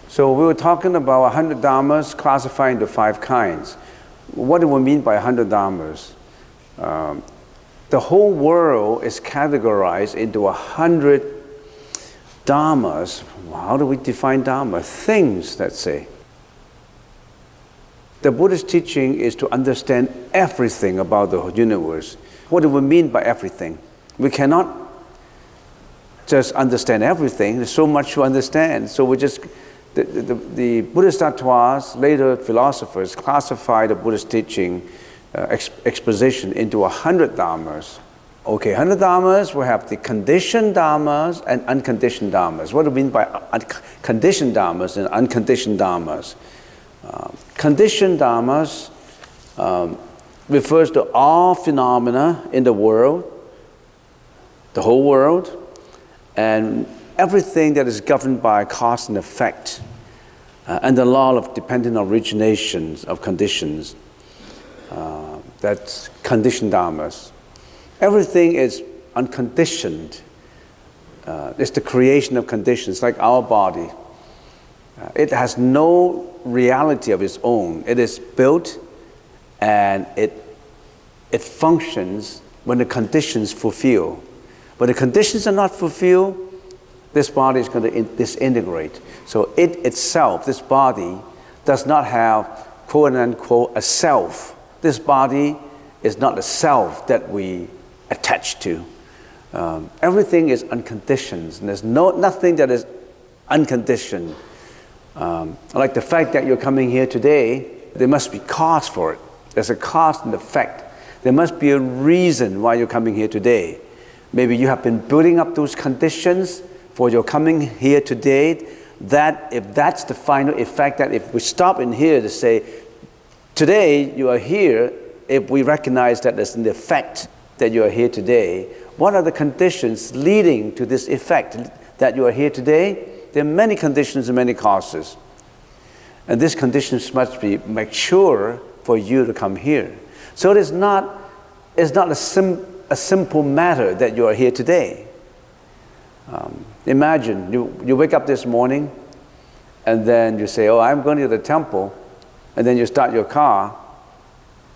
So we were talking about 100 dhammas classified into 5 kinds. What do we mean by 100 dhammas? The whole world is categorized into 100 dhammas. How do we define dhamma? Things, let's say. The Buddhist teaching is to understand everything about the universe. What do we mean by everything? We cannot just understand everything. There's so much to understand. So we just... The Buddhist tattvas, later philosophers, classify the Buddhist teaching exposition into 100 dhammas. Okay, 100 dhammas, we have the conditioned dhammas and unconditioned dhammas. What do we mean by conditioned dhammas and unconditioned dhammas? Conditioned dhammas refers to all phenomena in the world, the whole world, and everything that is governed by cause and effect, and the law of dependent originations of conditions. That's conditioned dhammas. Everything is unconditioned. It's the creation of conditions, like our body. It has no reality of its own. It is built and it functions when the conditions fulfill. When the conditions are not fulfilled, this body is going to disintegrate. So it itself, this body, does not have, quote unquote, a self. This body is not a self that we attach to. Everything is unconditioned. And there's nothing that is unconditioned. Like the fact that you're coming here today, there must be cause for it. There's a cause and effect. There must be a reason why you're coming here today. Maybe you have been building up those conditions for your coming here today, that if that's the final effect, that if we stop in here to say, today you are here, if we recognize that there's an effect that you are here today, what are the conditions leading to this effect that you are here today? There are many conditions and many causes. And these conditions must be mature for you to come here. So it's not a simple matter that you are here today. Imagine you wake up this morning and then you say, oh, I'm going to the temple, and then you start your car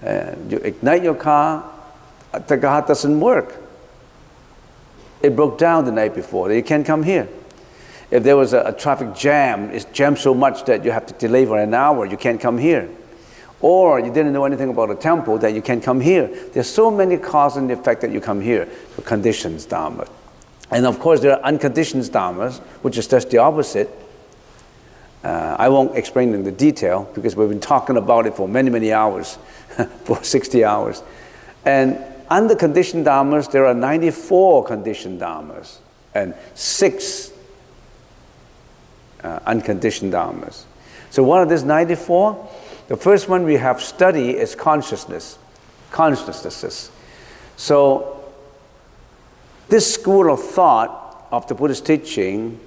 and you ignite your car, the car doesn't work. It broke down the night before, you can't come here. If there was a traffic jam, it's jammed so much that you have to delay for an hour, you can't come here. Or you didn't know anything about a temple, that you can't come here. There's so many cause and effect that you come here, the conditions, dhamma. And of course, there are unconditioned dhammas, which is just the opposite. I won't explain in the detail because we've been talking about it for many, many hours, for 60 hours. And under conditioned dhammas, there are 94 conditioned dhammas and 6 unconditioned dhammas. So what are these 94? The first one we have study is consciousness, consciousnesses. So this school of thought of the Buddhist teaching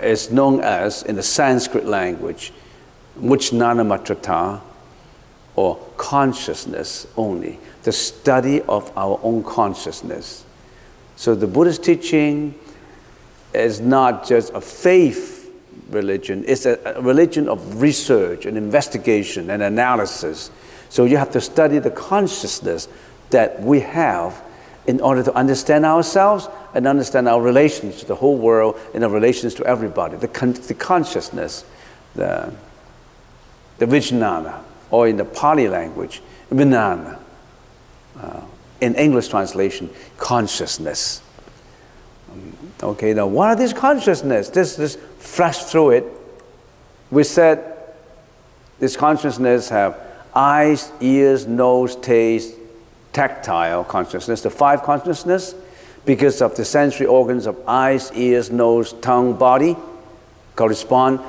is known as, in the Sanskrit language, Vijnanamatrata, or consciousness only, the study of our own consciousness. So the Buddhist teaching is not just a faith religion, it's a religion of research and investigation and analysis. So you have to study the consciousness that we have in order to understand ourselves and understand our relations to the whole world and our relations to everybody. The consciousness, the Vijnana, or in the Pali language, Vijnana. In English translation, consciousness. Okay, now what are these consciousness? This flash through it. We said this consciousness have eyes, ears, nose, taste, tactile consciousness, the 5 consciousness, because of the sensory organs of eyes, ears, nose, tongue, body correspond.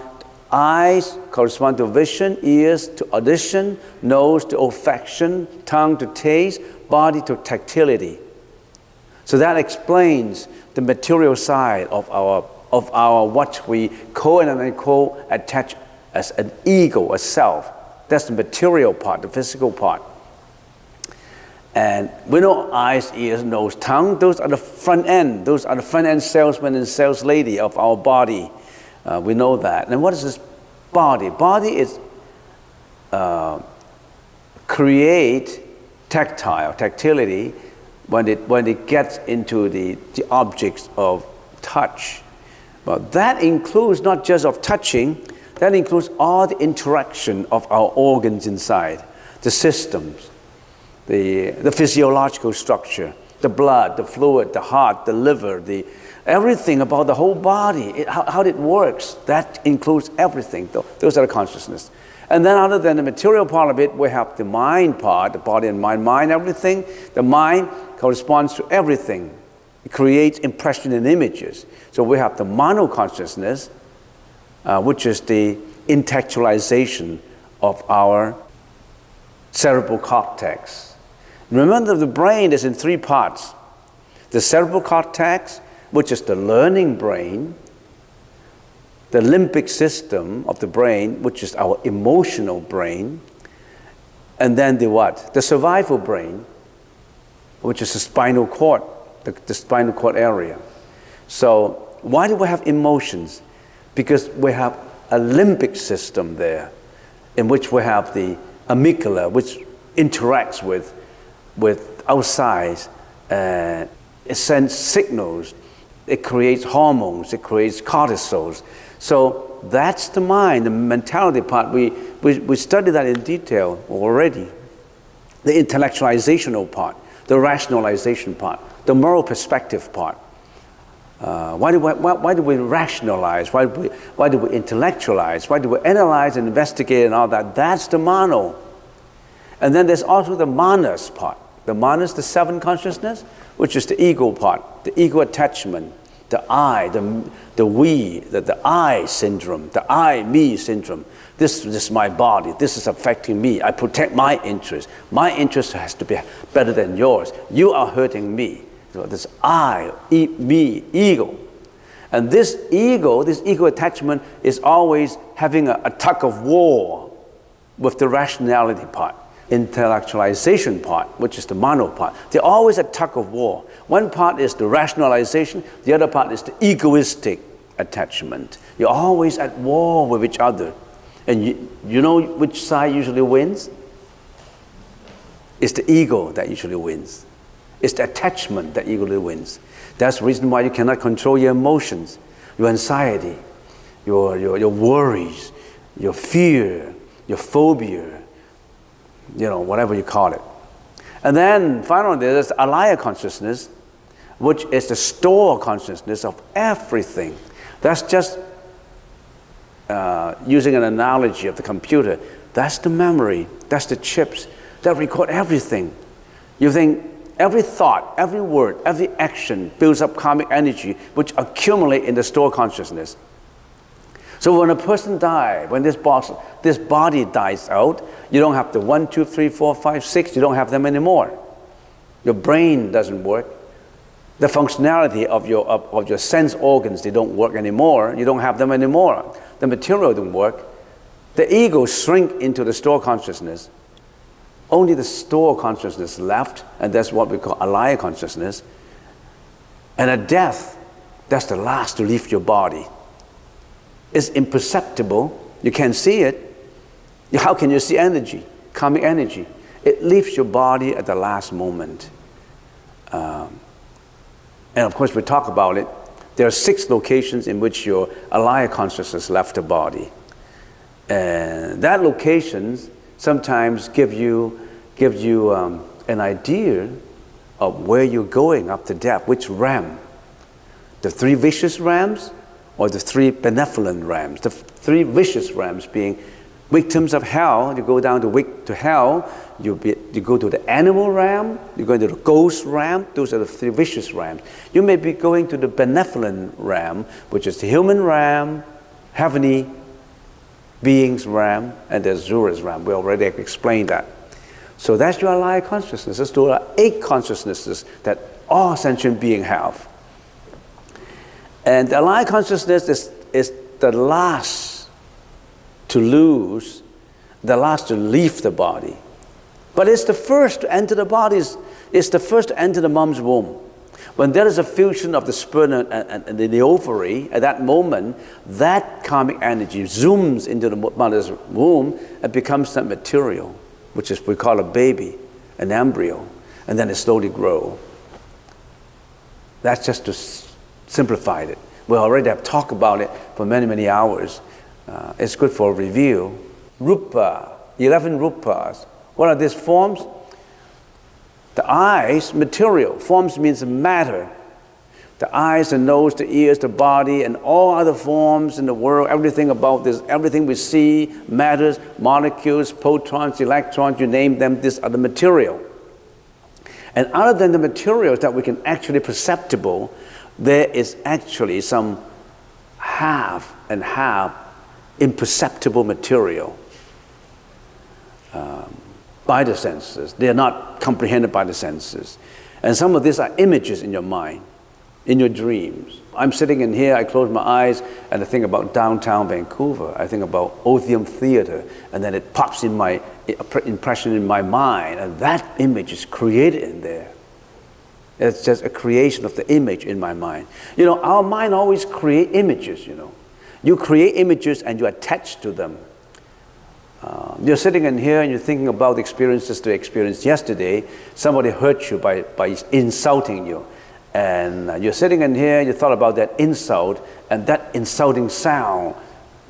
Eyes correspond to vision, ears to audition, nose to olfaction, tongue to taste, body to tactility. So that explains the material side of of our what we quote and unquote attach as an ego, a self. That's the material part, the physical part. And we know eyes, ears, nose, tongue. Those are the front end. Those are the front end salesmen and sales lady of our body. We know that. And what is this body? Body is create tactility when it gets into the objects of touch. But that includes not just of touching, that includes all the interaction of our organs inside, the systems, the physiological structure, the blood, the fluid, the heart, the liver, everything about the whole body, how it works. That includes everything. Those are the consciousness. And then other than the material part of it, we have the mind part, the body and mind, everything. The mind corresponds to everything. It creates impression and images. So we have the mano consciousness, which is the intellectualization of our cerebral cortex. Remember, the brain is in three parts. The cerebral cortex, which is the learning brain, the limbic system of the brain, which is our emotional brain, and then the what? The survival brain, which is the spinal cord, the spinal cord area. So why do we have emotions? Because we have a limbic system there, in which we have the amygdala, which interacts with outside, it sends signals, it creates hormones, it creates cortisols. So that's the mind, the mentality part. We studied that in detail already. The intellectualizational part, the rationalization part, the moral perspective part. Why do we rationalize? Why do we intellectualize? Why do we analyze and investigate and all that? That's the mano. And then there's also the manas part. The manas, the seven consciousness, which is the ego part, the ego attachment, the I, the we, the I syndrome, the I, me syndrome. This is my body. This is affecting me. I protect my interest. My interest has to be better than yours. You are hurting me. So this I, me, ego. And this ego attachment is always having a tug of war with the rationality part, intellectualization part, which is the mano part. They're always a tug of war. One part is the rationalization, the other part is the egoistic attachment. You're always at war with each other. And you know which side usually wins? It's the ego that usually wins. It's the attachment that usually wins. That's the reason why you cannot control your emotions, your anxiety, your worries, your fear, your phobia, whatever you call it. And then finally there's alaya consciousness, which is the store consciousness of everything. That's just using an analogy of the computer. That's the memory, that's the chips that record everything. You think every thought, every word, every action builds up karmic energy, which accumulate in the store consciousness. So when a person dies, when this body dies out, you don't have the 1, 2, 3, 4, 5, 6, you don't have them anymore. Your brain doesn't work. The functionality of your sense organs, they don't work anymore. You don't have them anymore. The material don't work. The ego shrink into the store consciousness. Only the store consciousness left, and that's what we call alaya consciousness. And at death, that's the last to leave your body. It's imperceptible. You can't see it. How can you see energy, karmic energy? It leaves your body at the last moment. And of course, we talk about it. There are 6 locations in which your alaya consciousness left the body. And that locations sometimes give you an idea of where you're going after death, which realm. The 3 vicious realms, or the 3 benevolent realms. The 3 vicious realms being victims of hell. You go down to hell, you go to the animal realm, you go into the ghost realm. Those are the 3 vicious realms. You may be going to the benevolent realm, which is the human realm, heavenly beings realm, and the Azura's realm. We already explained that. So that's your alaya consciousness. Those are 8 consciousnesses that all sentient beings have. And the alive consciousness is the last to lose, the last to leave the body. But it's the first to enter the body, it's the first to enter the mom's womb. When there is a fusion of the sperm and the ovary, at that moment, that karmic energy zooms into the mother's womb and becomes that material, which is we call a baby, an embryo, and then it slowly grows. That's just to simplify it. We already have talked about it for many, many hours. It's good for review. Rupa, 11 rupas. What are these forms? The eyes, material. Forms means matter. The eyes, the nose, the ears, the body, and all other forms in the world, everything about this, everything we see, matters, molecules, protons, electrons, you name them, these are the material. And other than the materials that we can actually perceptible, there is actually some half and half imperceptible material. By the senses. They are not comprehended by the senses. And some of these are images in your mind, in your dreams. I'm sitting in here, I close my eyes, and I think about downtown Vancouver. I think about Odeum Theater, and then it pops in my impression in my mind, and that image is created in there. It's just a creation of the image in my mind. You know, our mind always create images, you know. You create images and you attach to them. You're sitting in here and you're thinking about the experiences you experienced yesterday. Somebody hurt you by insulting you. And you're sitting in here, you thought about that insult, and that insulting sound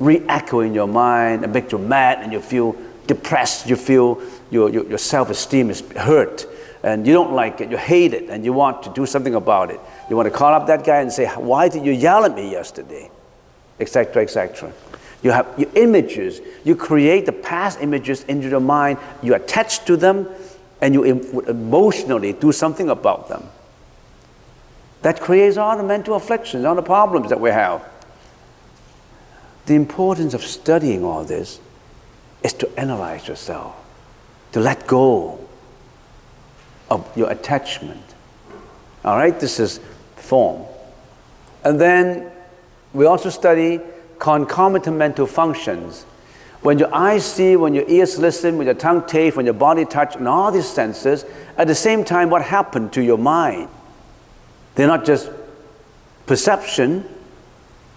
re-echo in your mind and make you mad, and you feel depressed, you feel your self-esteem is hurt, and you don't like it, you hate it, and you want to do something about it. You want to call up that guy and say, why did you yell at me yesterday? Etc., etc. You have your images. You create the past images into your mind. You attach to them, and you emotionally do something about them. That creates all the mental afflictions, all the problems that we have. The importance of studying all this is to analyze yourself, to let go of your attachment. All right, this is form. And then we also study concomitant mental functions. When your eyes see, when your ears listen, when your tongue taste, when your body touch, and all these senses, at the same time, what happened to your mind? They're not just perception,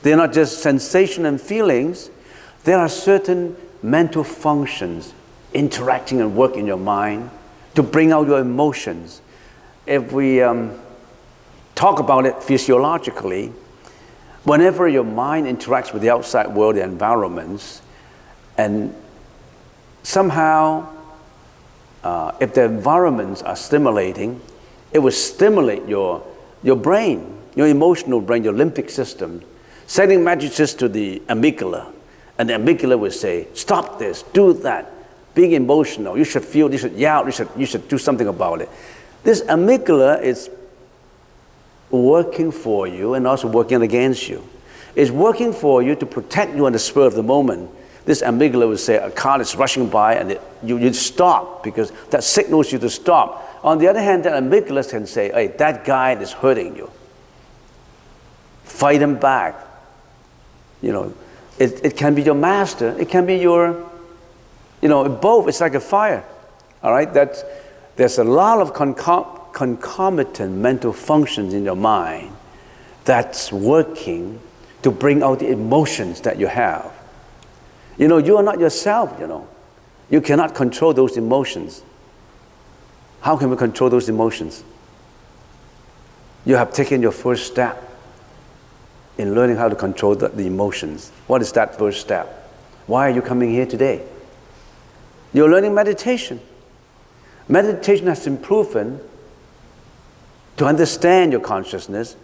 they're not just sensation and feelings, there are certain mental functions interacting and work in your mind to bring out your emotions. If we talk about it physiologically, whenever your mind interacts with the outside world, the environments, and somehow, if the environments are stimulating, it will stimulate your brain, your emotional brain, your limbic system, sending messages to the amygdala. And the amygdala will say, stop this, do that, being emotional, you should feel, you should yell, you should do something about it. This amygdala is working for you and also working against you. It's working for you to protect you on the spur of the moment. This amygdala will say a car is rushing by and you stop because that signals you to stop. On the other hand, that amygdala can say, hey, that guy is hurting you. Fight him back. You know, it can be your master, it can be your, you know, both. It's like a fire. All right, there's a lot of concomitant mental functions in your mind that's working to bring out the emotions that you have. You know, you are not yourself, you know. You cannot control those emotions. How can we control those emotions? You have taken your first step in learning how to control the emotions. What is that first step? Why are you coming here today? You're learning meditation. Meditation has been proven to understand your consciousness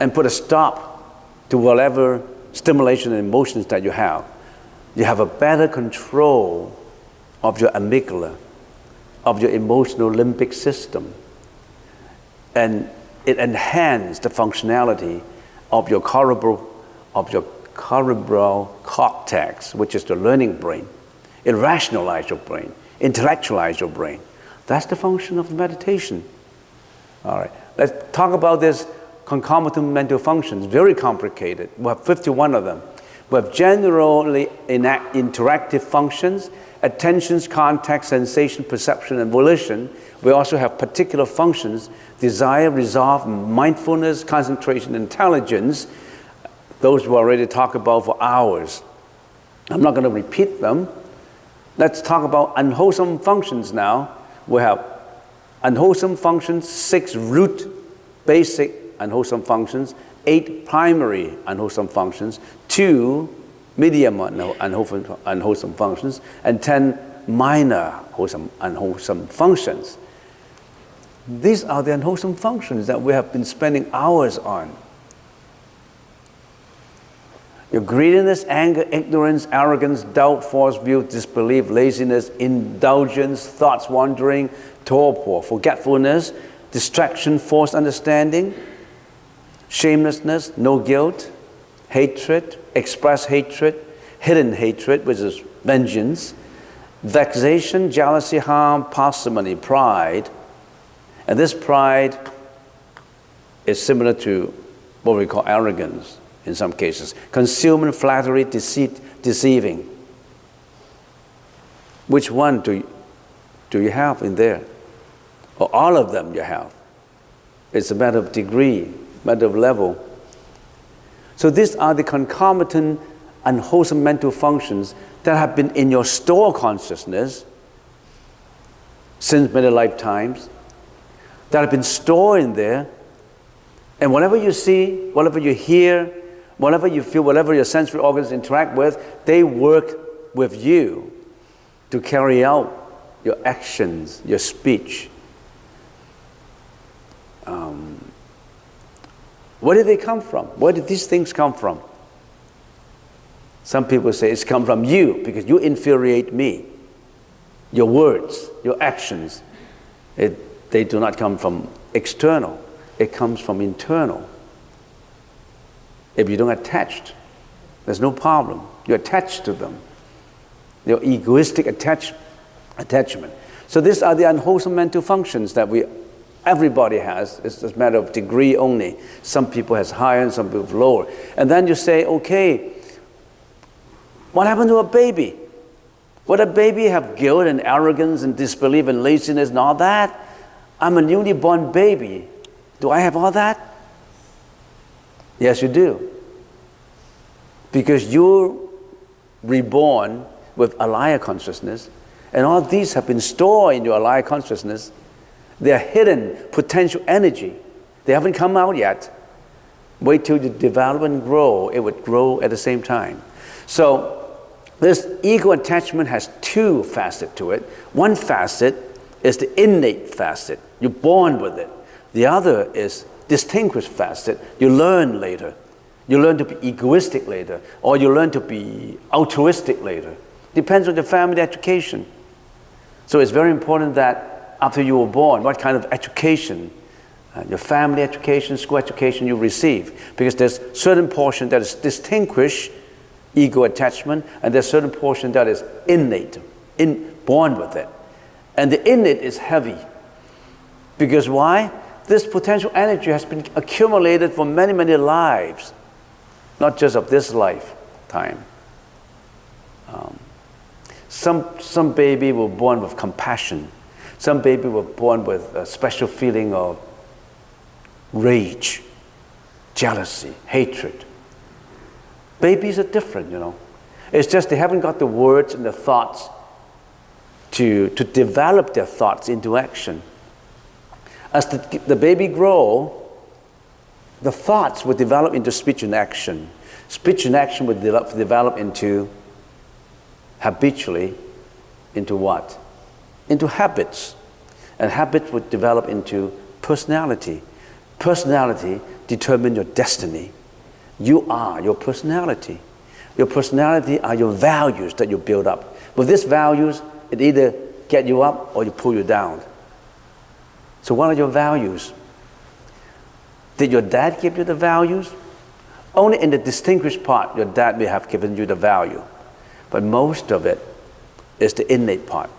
and put a stop to whatever stimulation and emotions that you have. You have a better control of your amygdala, of your emotional limbic system. And it enhances the functionality of your cerebral cortex, which is the learning brain. It rationalizes your brain, intellectualizes your brain. That's the function of meditation. All right, let's talk about this concomitant mental functions, very complicated. We have 51 of them. We have generally interactive functions, attentions, contact, sensation, perception, and volition. We also have particular functions, desire, resolve, mindfulness, concentration, intelligence. Those we already talked about for hours. I'm not going to repeat them. Let's talk about unwholesome functions now. We have unwholesome functions, 6 root basic unwholesome functions, 8 primary unwholesome functions, 2 medium unwholesome functions, and 10 minor unwholesome functions. These are the unwholesome functions that we have been spending hours on. Your greediness, anger, ignorance, arrogance, doubt, false view, disbelief, laziness, indulgence, thoughts wandering, torpor, forgetfulness, distraction, false understanding, shamelessness, no guilt, hatred, expressed hatred, hidden hatred, which is vengeance, vexation, jealousy, harm, parsimony, pride. And this pride is similar to what we call arrogance in some cases. Concealment, flattery, deceit, deceiving. Which one do you have in there? Or all of them you have? It's a matter of degree, matter of level. So these are the concomitant unwholesome mental functions that have been in your store consciousness since many lifetimes, that have been stored in there. And whatever you see, whatever you hear, whatever you feel, whatever your sensory organs interact with, they work with you to carry out your actions, your speech. Where did they come from? Where did these things come from? Some people say it's come from you because you infuriate me. Your words, your actions, they do not come from external. It comes from internal. If you don't attach, there's no problem. You're attached to them. Your egoistic attachment. So these are the unwholesome mental functions that everybody has. It's a matter of degree only. Some people has higher and some people have lower. And then you say, okay, what happened to a baby? Would a baby have guilt and arrogance and disbelief and laziness and all that? I'm a newly born baby. Do I have all that? Yes, you do. Because you're reborn with alaya consciousness, and all these have been stored in your alaya consciousness. They are hidden potential energy. They haven't come out yet. Wait till you develop and grow. It would grow at the same time. So this ego attachment has 2 facets to it. One facet is the innate facet. You're born with it. The other is distinguished facet. You learn later. You learn to be egoistic later, or you learn to be altruistic later. Depends on the family education. So it's very important that after you were born, what kind of education, your family education, school education you receive. Because there's certain portion that is distinguished ego attachment, and there's certain portion that is innate, born with it. And the innate is heavy. Because why? This potential energy has been accumulated for many, many lives, not just of this lifetime. Some baby were born with compassion. Some baby were born with a special feeling of rage, jealousy, hatred. Babies are different, you know. It's just they haven't got the words and the thoughts to develop their thoughts into action. As the baby grows, the thoughts will develop into speech and action. Speech and action will develop into, habitually, into what? Into habits. And habits would develop into personality. Personality determines your destiny. You are your personality. Your personality are your values that you build up. With these values, it either get you up or you pull you down. So what are your values? Did your dad give you the values? Only in the distinguished part, your dad may have given you the value. But most of it is the innate part,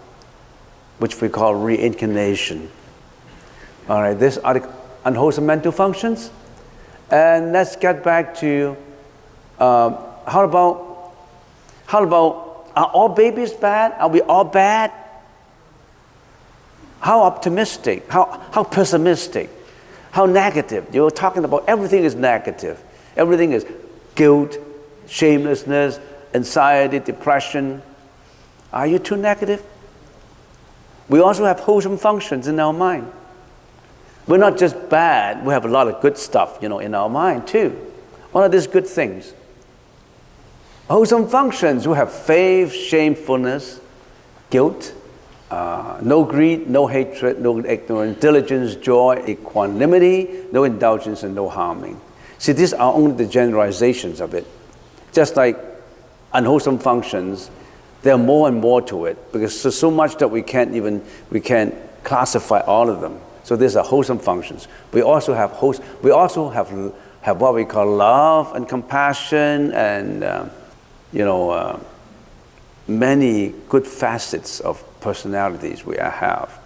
which we call reincarnation. All right, these are the unwholesome mental functions. And let's get back to how about are all babies bad? Are we all bad? How optimistic? How pessimistic? How negative? You're talking about everything is negative. Everything is guilt, shamelessness, anxiety, depression. Are you too negative? We also have wholesome functions in our mind. We're not just bad, we have a lot of good stuff, in our mind too. What are these good things? Wholesome functions, we have faith, shamefulness, guilt, no greed, no hatred, no ignorance, diligence, joy, equanimity, no indulgence, and no harming. See, these are only the generalizations of it. Just like unwholesome functions, there are more and more to it because there's so much that we can't classify all of them. So these are wholesome functions. We also have what we call love and compassion and many good facets of personalities we have.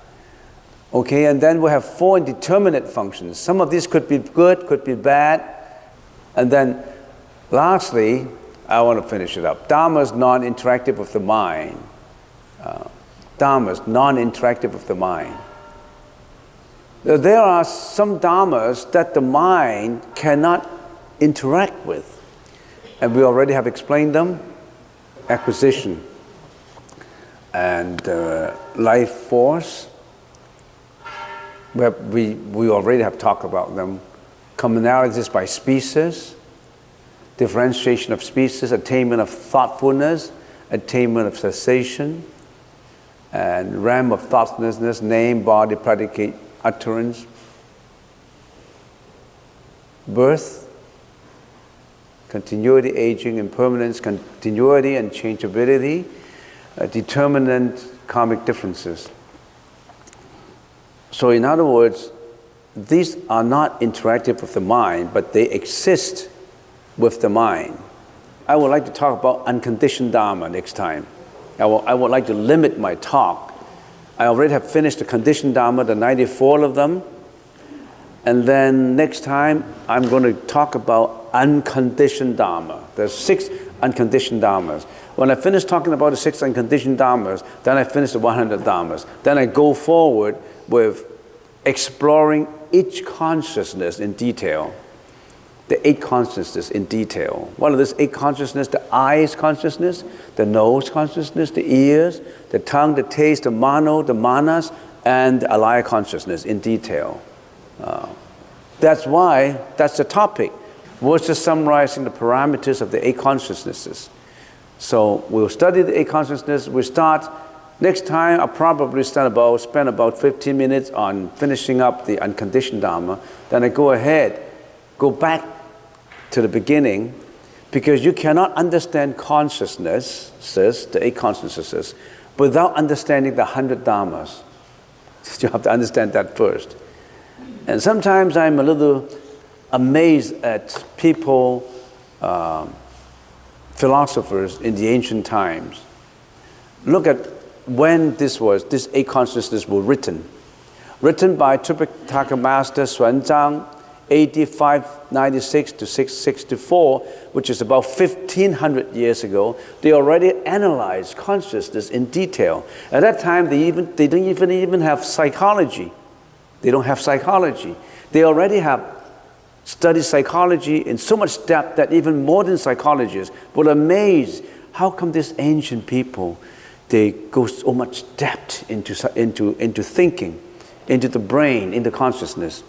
Okay, and then we have 4 indeterminate functions. Some of these could be good, could be bad. And then lastly, I want to finish it up. Dharma is non-interactive with the mind. Dharma is non-interactive with the mind. There are some dharmas that the mind cannot interact with. And we already have explained them. Acquisition and life force. We already have talked about them. Commonalities by species. Differentiation of species. Attainment of thoughtfulness. Attainment of cessation. And realm of thoughtlessness. Name, body, predicate, utterance, birth, continuity, aging, impermanence, continuity and changeability, determinant karmic differences. So in other words, these are not interactive with the mind, but they exist with the mind. I would like to talk about unconditioned Dharma next time. I would like to limit my talk. I already have finished the conditioned Dharma, the 94 of them. And then next time, I'm going to talk about unconditioned Dharma. There's 6 unconditioned Dharmas. When I finish talking about the 6 unconditioned Dharmas, then I finish the 100 Dharmas. Then I go forward with exploring each consciousness in detail. The 8 consciousnesses in detail. What are these 8 consciousnesses? The eyes consciousness, the nose consciousness, the ears, the tongue, the taste, the mano, the manas, and the alaya consciousness in detail. That's the topic. We're just summarizing the parameters of the 8 consciousnesses. So we'll study the 8 consciousnesses. We start next time. I'll probably spend about 15 minutes on finishing up the unconditioned Dharma. Then I go back to the beginning, because you cannot understand consciousnesses, the 8 consciousnesses, without understanding the 100 Dharmas. You have to understand that first. And sometimes I'm a little amazed at people, philosophers in the ancient times. Look at when these 8 consciousnesses were written. Written by Tripitaka Master Xuanzang, AD 596 to 664, which is about 1500 years ago. They already analyzed consciousness in detail. At that time, they don't even have psychology. They don't have psychology. They already have studied psychology in so much depth that even modern psychologists were amazed. How come these ancient people, they go so much depth into thinking, into the brain, into consciousness?